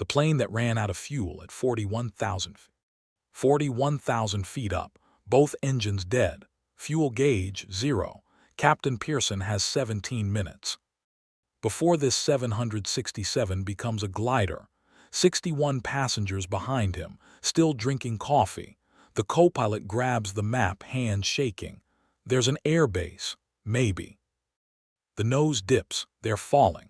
The plane that ran out of fuel at 41,000 feet up, both engines dead, fuel gauge 0. Captain Pearson has 17 minutes. Before this 767 becomes a glider, 61 passengers behind him, still drinking coffee. The co-pilot grabs the map, hand shaking. There's an air base, maybe. The nose dips, they're falling.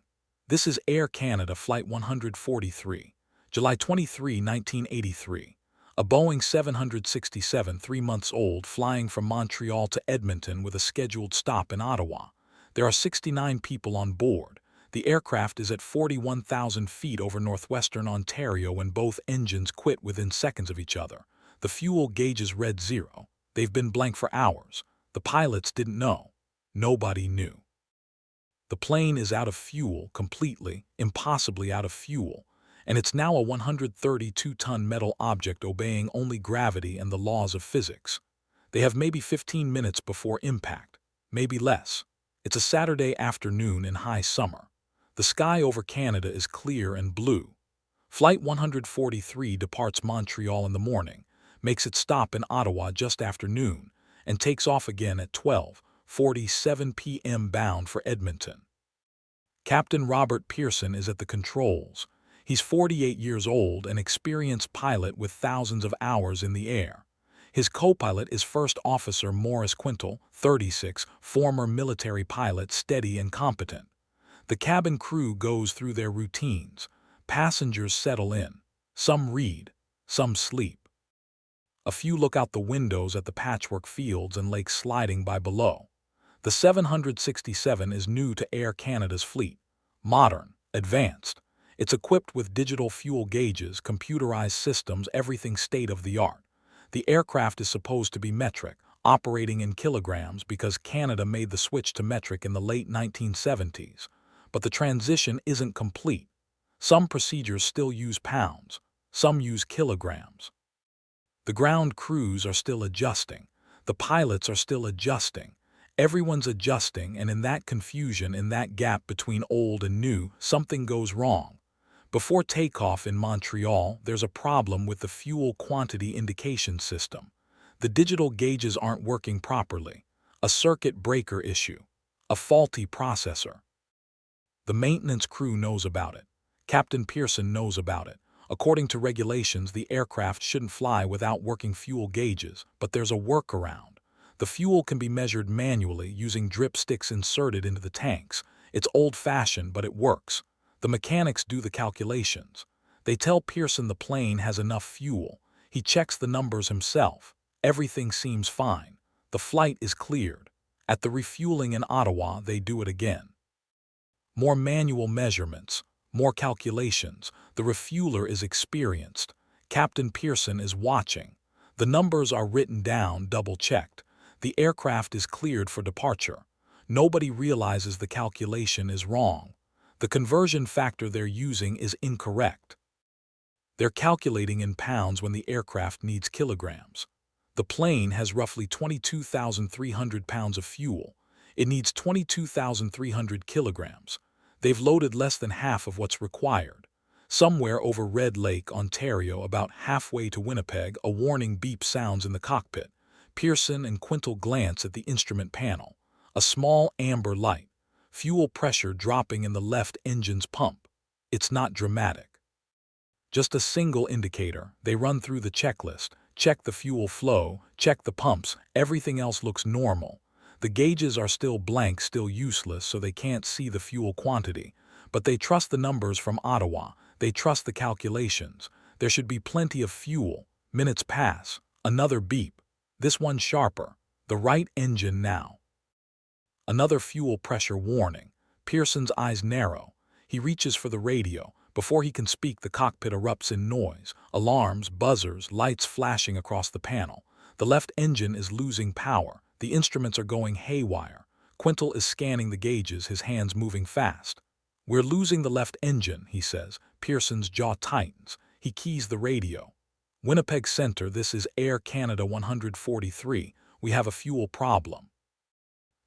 This is Air Canada Flight 143, July 23, 1983. A Boeing 767, 3 months old, flying from Montreal to Edmonton with a scheduled stop in Ottawa. There are 69 people on board. The aircraft is at 41,000 feet over northwestern Ontario when both engines quit within seconds of each other. The fuel gauges read 0. They've been blank for hours. The pilots didn't know. Nobody knew. The plane is out of fuel, completely, impossibly out of fuel, and it's now a 132-ton metal object obeying only gravity and the laws of physics. They have maybe 15 minutes before impact, maybe less. It's a Saturday afternoon in high summer. The sky over Canada is clear and blue. Flight 143 departs Montreal in the morning, makes its stop in Ottawa just after noon, and takes off again at 12:47 p.m. bound for Edmonton. Captain Robert Pearson is at the controls. He's 48 years old, an experienced pilot with thousands of hours in the air. His co-pilot is First Officer Morris Quintal, 36, former military pilot, steady and competent. The cabin crew goes through their routines. Passengers settle in. Some read, some sleep. A few look out the windows at the patchwork fields and lakes sliding by below. The 767 is new to Air Canada's fleet. Modern, advanced. It's equipped with digital fuel gauges, computerized systems, everything state-of-the-art. The aircraft is supposed to be metric, operating in kilograms because Canada made the switch to metric in the late 1970s. But the transition isn't complete. Some procedures still use pounds, some use kilograms. The ground crews are still adjusting. The pilots are still adjusting. Everyone's adjusting, and in that confusion, in that gap between old and new, something goes wrong. Before takeoff in Montreal, there's a problem with the fuel quantity indication system. The digital gauges aren't working properly. A circuit breaker issue. A faulty processor. The maintenance crew knows about it. Captain Pearson knows about it. According to regulations, the aircraft shouldn't fly without working fuel gauges, but there's a workaround. The fuel can be measured manually using drip sticks inserted into the tanks. It's old-fashioned, but it works. The mechanics do the calculations. They tell Pearson the plane has enough fuel. He checks the numbers himself. Everything seems fine. The flight is cleared. At the refueling in Ottawa, they do it again. More manual measurements, more calculations. The refueler is experienced. Captain Pearson is watching. The numbers are written down, double-checked. The aircraft is cleared for departure. Nobody realizes the calculation is wrong. The conversion factor they're using is incorrect. They're calculating in pounds when the aircraft needs kilograms. The plane has roughly 22,300 pounds of fuel. It needs 22,300 kilograms. They've loaded less than half of what's required. Somewhere over Red Lake, Ontario, about halfway to Winnipeg, a warning beep sounds in the cockpit. Pearson and Quintal glance at the instrument panel. A small amber light. Fuel pressure dropping in the left engine's pump. It's not dramatic. Just a single indicator. They run through the checklist, check the fuel flow, check the pumps. Everything else looks normal. The gauges are still blank, still useless, so they can't see the fuel quantity. But they trust the numbers from Ottawa. They trust the calculations. There should be plenty of fuel. Minutes pass. Another beep. This one sharper. The right engine now. Another fuel pressure warning. Pearson's eyes narrow. He reaches for the radio. Before he can speak, the cockpit erupts in noise. Alarms, buzzers, lights flashing across the panel. The left engine is losing power. The instruments are going haywire. Quintal is scanning the gauges, his hands moving fast. "We're losing the left engine," he says. Pearson's jaw tightens. He keys the radio. "Winnipeg Center, this is Air Canada 143. We have a fuel problem."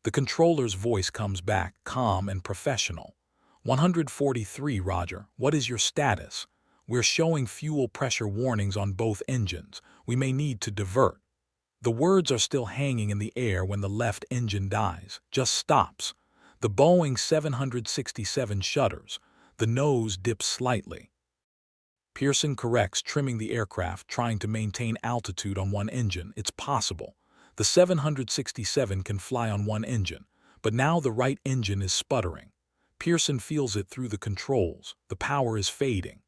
The controller's voice comes back, calm and professional. 143, Roger. What is your status? We're showing fuel pressure warnings on both engines. We may need to divert. The words are still hanging in the air when the left engine dies, just stops. The Boeing 767 shudders. The nose dips slightly. Pearson corrects, trimming the aircraft, trying to maintain altitude on one engine. It's possible. The 767 can fly on one engine, but now the right engine is sputtering. Pearson feels it through the controls. The power is fading.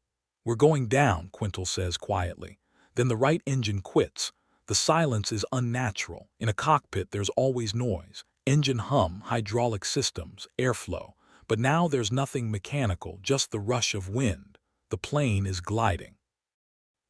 "We're going down," Quintal says quietly. Then the right engine quits. The silence is unnatural. In a cockpit, there's always noise. Engine hum, hydraulic systems, airflow. But now there's nothing mechanical, just the rush of wind. The plane is gliding.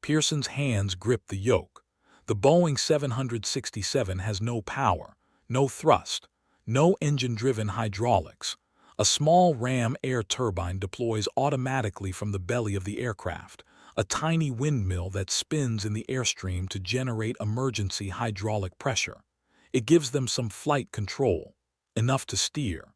Pearson's hands grip the yoke. The Boeing 767 has no power, no thrust, no engine-driven hydraulics. A small ram air turbine deploys automatically from the belly of the aircraft, a tiny windmill that spins in the airstream to generate emergency hydraulic pressure. It gives them some flight control, enough to steer,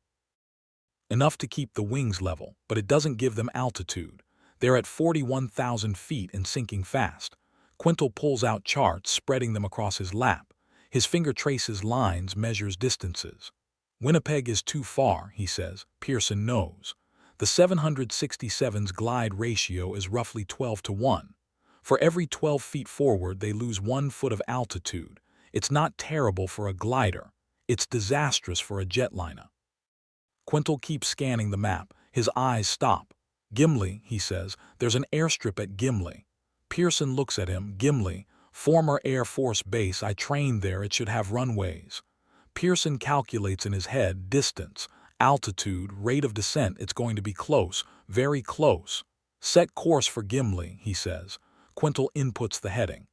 enough to keep the wings level, but it doesn't give them altitude. They're at 41,000 feet and sinking fast. Quintal pulls out charts, spreading them across his lap. His finger traces lines, measures distances. "Winnipeg is too far," he says. Pearson knows. The 767's glide ratio is roughly 12 to 1. For every 12 feet forward, they lose 1 foot of altitude. It's not terrible for a glider. It's disastrous for a jetliner. Quintal keeps scanning the map. His eyes stop. "Gimli," he says. "There's an airstrip at Gimli." Pearson looks at him. "Gimli, former Air Force base. I trained there. It should have runways." Pearson calculates in his head distance, altitude, rate of descent. It's going to be close, very close. "Set course for Gimli," he says. Quintal inputs the heading.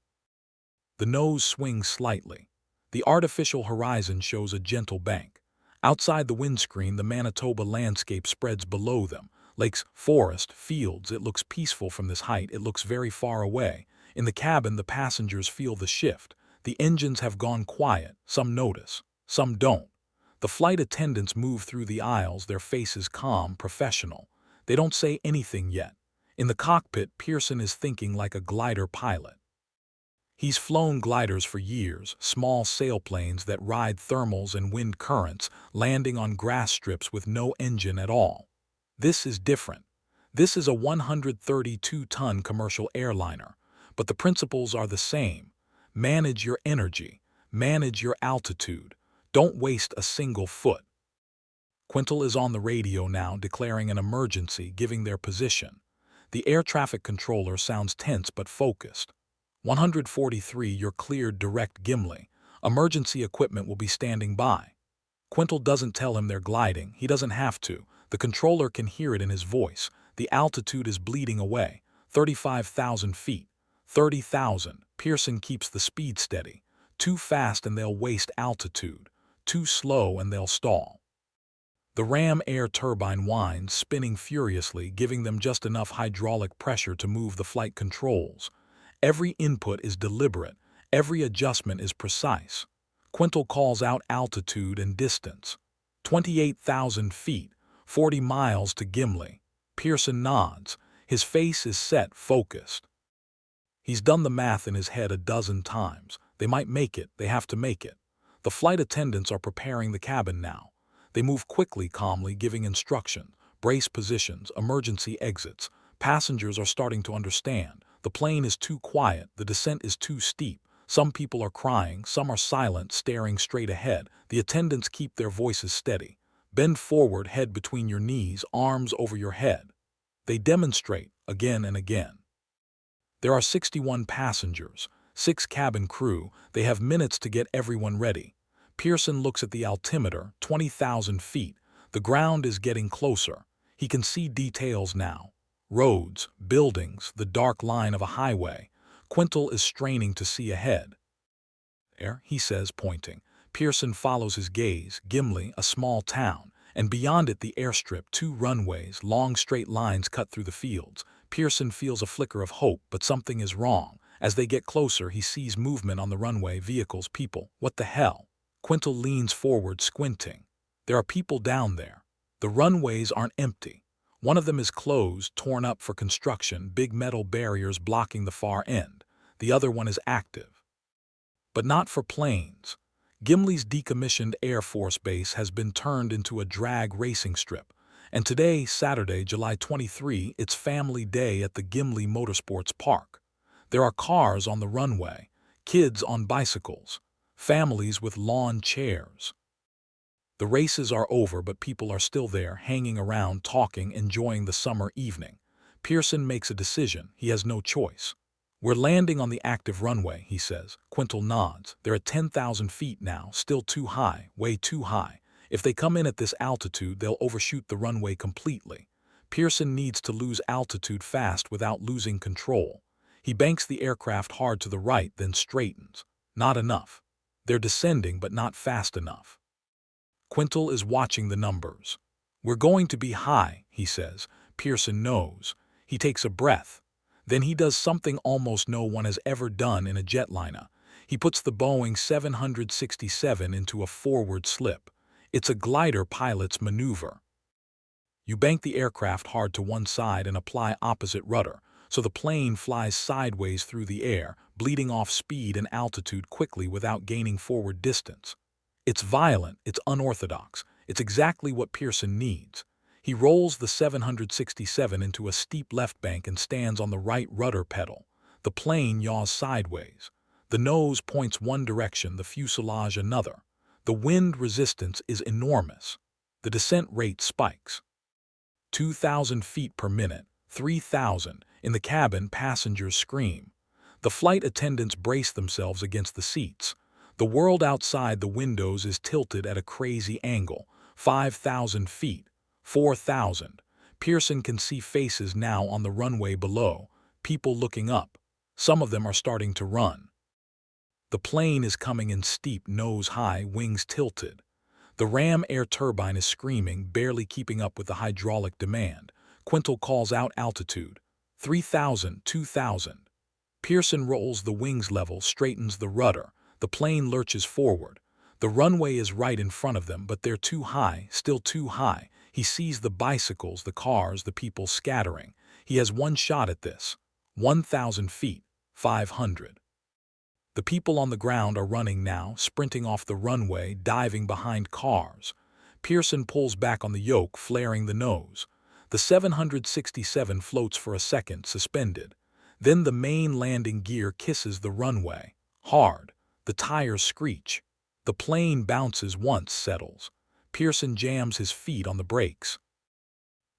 The nose swings slightly. The artificial horizon shows a gentle bank. Outside the windscreen, the Manitoba landscape spreads below them. Lakes, forest, fields. It looks peaceful from this height. It looks very far away. In the cabin, the passengers feel the shift. The engines have gone quiet. Some notice, some don't. The flight attendants move through the aisles, their faces calm, professional. They don't say anything yet. In the cockpit, Pearson is thinking like a glider pilot. He's flown gliders for years, small sailplanes that ride thermals and wind currents, landing on grass strips with no engine at all. This is different. This is a 132-ton commercial airliner, but the principles are the same. Manage your energy. Manage your altitude. Don't waste a single foot. Quintal is on the radio now, declaring an emergency, giving their position. The air traffic controller sounds tense but focused. 143, you're cleared direct Gimli. Emergency equipment will be standing by. Quintal doesn't tell him they're gliding. He doesn't have to. The controller can hear it in his voice. The altitude is bleeding away. 35,000 feet. 30,000. Pearson keeps the speed steady. Too fast and they'll waste altitude. Too slow and they'll stall. The ram air turbine whines, spinning furiously, giving them just enough hydraulic pressure to move the flight controls. Every input is deliberate. Every adjustment is precise. Quintal calls out altitude and distance. 28,000 feet. 40 miles to Gimli. Pearson nods. His face is set, focused. He's done the math in his head a dozen times. They might make it. They have to make it. The flight attendants are preparing the cabin now. They move quickly, calmly, giving instruction. Brace positions, emergency exits. Passengers are starting to understand. The plane is too quiet. The descent is too steep. Some people are crying. Some are silent, staring straight ahead. The attendants keep their voices steady. Bend forward, head between your knees, arms over your head. They demonstrate again and again. There are 61 passengers, 6 cabin crew. They have minutes to get everyone ready. Pearson looks at the altimeter, 20,000 feet. The ground is getting closer. He can see details now. Roads, buildings, the dark line of a highway. Quintal is straining to see ahead. "There," he says, pointing. Pearson follows his gaze. Gimli, a small town, and beyond it the airstrip, 2 runways, long straight lines cut through the fields. Pearson feels a flicker of hope, but something is wrong. As they get closer, he sees movement on the runway, vehicles, people. What the hell? Quintal leans forward, squinting. There are people down there. The runways aren't empty. One of them is closed, torn up for construction, big metal barriers blocking the far end. The other one is active. But not for planes. Gimli's decommissioned Air Force Base has been turned into a drag racing strip, and today, Saturday, July 23, it's family day at the Gimli Motorsports Park. There are cars on the runway, kids on bicycles, families with lawn chairs. The races are over, but people are still there, hanging around, talking, enjoying the summer evening. Pearson makes a decision. He has no choice. "We're landing on the active runway," he says. Quintal nods. "They're at 10,000 feet now, still too high, way too high. If they come in at this altitude, they'll overshoot the runway completely." Pearson needs to lose altitude fast without losing control. He banks the aircraft hard to the right, then straightens. Not enough. They're descending, but not fast enough. Quintal is watching the numbers. "We're going to be high," he says. Pearson knows. He takes a breath. Then he does something almost no one has ever done in a jetliner. He puts the Boeing 767 into a forward slip. It's a glider pilot's maneuver. You bank the aircraft hard to one side and apply opposite rudder, so the plane flies sideways through the air, bleeding off speed and altitude quickly without gaining forward distance. It's violent, it's unorthodox, it's exactly what Pearson needs. He rolls the 767 into a steep left bank and stands on the right rudder pedal. The plane yaws sideways. The nose points one direction, the fuselage another. The wind resistance is enormous. The descent rate spikes. 2,000 feet per minute, 3,000. In the cabin, passengers scream. The flight attendants brace themselves against the seats. The world outside the windows is tilted at a crazy angle. 5,000 feet, 4,000. Pearson can see faces now on the runway below, people looking up. Some of them are starting to run. The plane is coming in steep, nose high, wings tilted. The ram air turbine is screaming, barely keeping up with the hydraulic demand. Quintal calls out altitude. 3,000, 2,000. Pearson rolls the wings level, straightens the rudder. The plane lurches forward. The runway is right in front of them, but they're too high, still too high. He sees the bicycles, the cars, the people scattering. He has one shot at this. 1,000 feet, 500. The people on the ground are running now, sprinting off the runway, diving behind cars. Pearson pulls back on the yoke, flaring the nose. The 767 floats for a second, suspended. Then the main landing gear kisses the runway. Hard. The tires screech. The plane bounces once, settles. Pearson jams his feet on the brakes.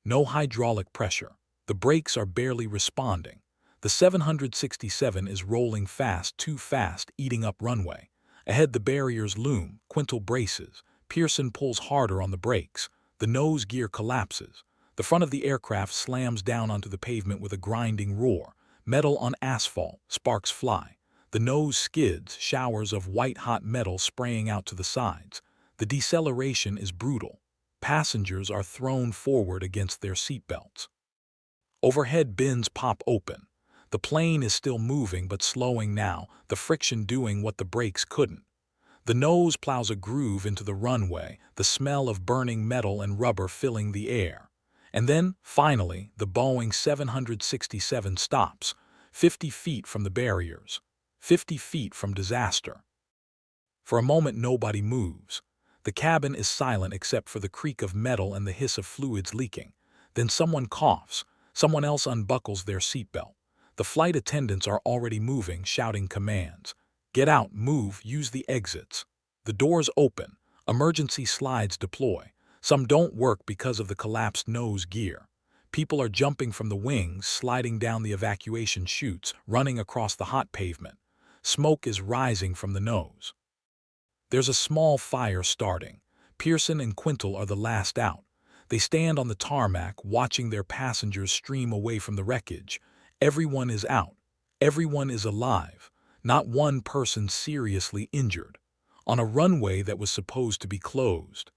No hydraulic pressure. The brakes are barely responding. The 767 is rolling fast, too fast, eating up runway. Ahead the barriers loom. Quintal braces. Pearson pulls harder on the brakes. The nose gear collapses. The front of the aircraft slams down onto the pavement with a grinding roar. Metal on asphalt. Sparks fly. The nose skids, showers of white-hot metal spraying out to the sides. The deceleration is brutal. Passengers are thrown forward against their seatbelts. Overhead bins pop open. The plane is still moving but slowing now, the friction doing what the brakes couldn't. The nose plows a groove into the runway, the smell of burning metal and rubber filling the air. And then, finally, the Boeing 767 stops, 50 feet from the barriers. 50 feet from disaster. For a moment nobody moves. The cabin is silent except for the creak of metal and the hiss of fluids leaking. Then someone coughs. Someone else unbuckles their seatbelt. The flight attendants are already moving, shouting commands. "Get out, move, use the exits." The doors open. Emergency slides deploy. Some don't work because of the collapsed nose gear. People are jumping from the wings, sliding down the evacuation chutes, running across the hot pavement. Smoke is rising from the nose. There's a small fire starting. Pearson and Quintal are the last out. They stand on the tarmac, watching their passengers stream away from the wreckage. Everyone is out. Everyone is alive. Not one person seriously injured. On a runway that was supposed to be closed.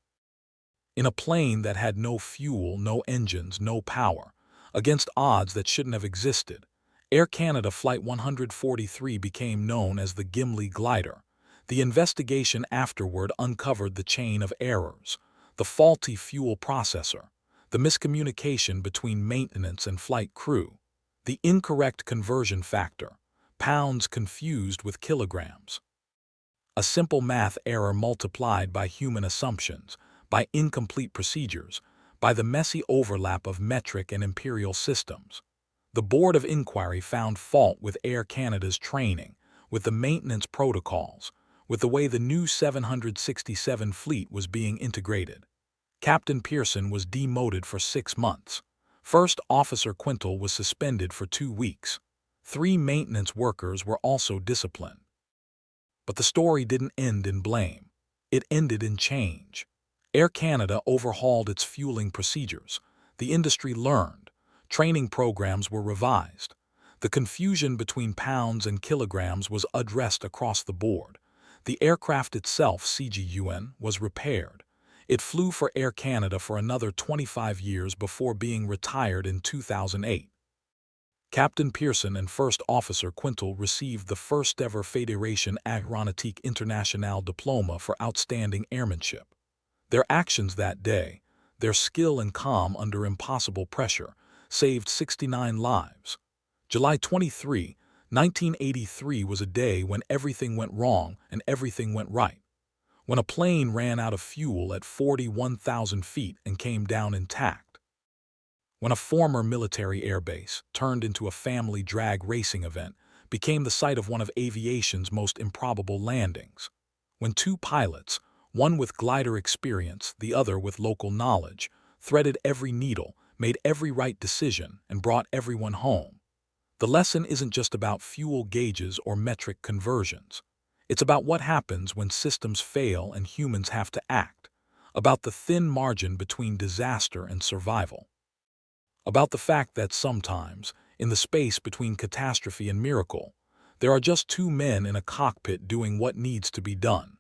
In a plane that had no fuel, no engines, no power. Against odds that shouldn't have existed. Air Canada Flight 143 became known as the Gimli glider. The investigation afterward uncovered the chain of errors. The faulty fuel processor. the miscommunication between maintenance and flight crew, the incorrect conversion factor, pounds confused with kilograms. A simple math error multiplied by human assumptions, by incomplete procedures, by the messy overlap of metric and imperial systems. The Board of Inquiry found fault with Air Canada's training, with the maintenance protocols, with the way the new 767 fleet was being integrated. Captain Pearson was demoted for 6 months. First Officer Quintal was suspended for 2 weeks. 3 maintenance workers were also disciplined. But the story didn't end in blame. It ended in change. Air Canada overhauled its fueling procedures. The industry learned. Training programs were revised. The confusion between pounds and kilograms was addressed across the board. The aircraft itself, CGUN, was repaired. It flew for Air Canada for another 25 years before being retired in 2008. Captain Pearson and First Officer Quintal received the first-ever Fédération Aéronautique Internationale diploma for outstanding airmanship. Their actions that day, their skill and calm under impossible pressure, saved 69 lives. July 23, 1983 was a day when everything went wrong and everything went right. When a plane ran out of fuel at 41,000 feet and came down intact. When a former military airbase, turned into a family drag racing event, became the site of one of aviation's most improbable landings. When 2 pilots, one with glider experience, the other with local knowledge, threaded every needle, made every right decision, and brought everyone home. The lesson isn't just about fuel gauges or metric conversions. It's about what happens when systems fail and humans have to act, about the thin margin between disaster and survival, about the fact that sometimes, in the space between catastrophe and miracle, there are just 2 men in a cockpit doing what needs to be done.